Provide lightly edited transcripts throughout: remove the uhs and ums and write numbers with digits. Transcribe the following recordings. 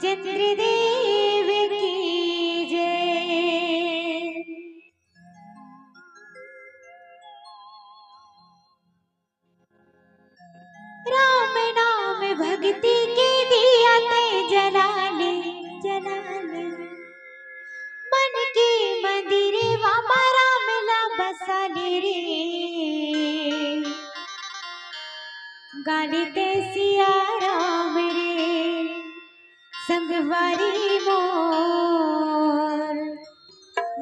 चंद्रदेव की जय। राम नाम भक्ति के दिया ते जलाले जलाले, मन के मंदिर वामा राम ला बसाले रे। गाली ते सिया राम रे संगवारी मोर,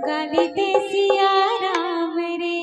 गाली ते सिया राम रे।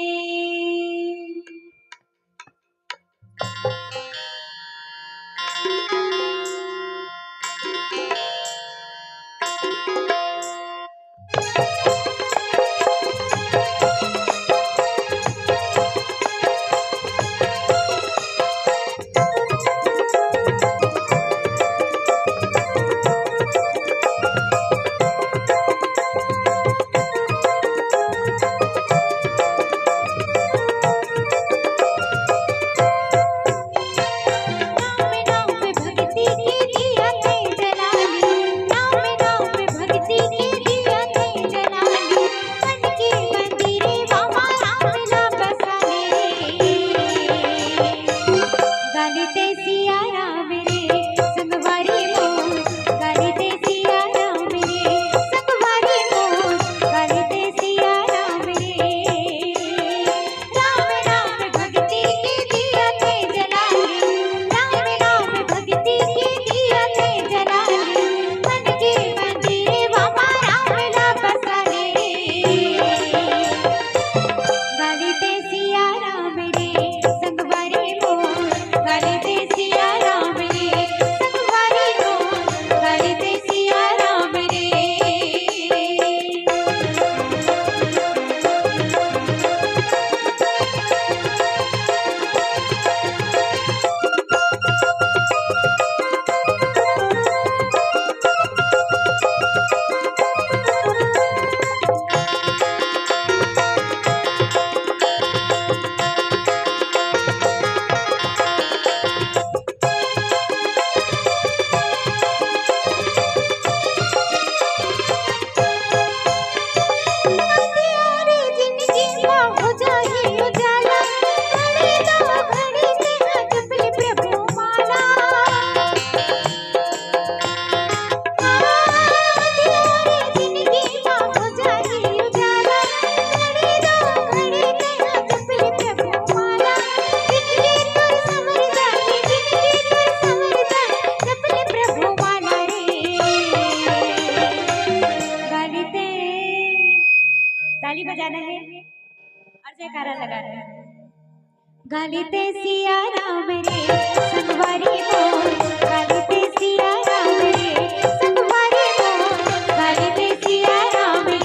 ताली बजाना है और जयकारा लगाना है। गाली ते सिया राम रे संगवारी मोर, गाली ते सिया राम रे संगवारी मोर, गाली ते सिया राम रे।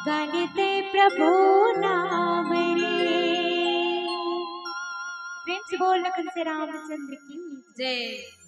गालिते प्रभु नाम रे। प्रेम से बोल लखन से रामचंद्र की जय।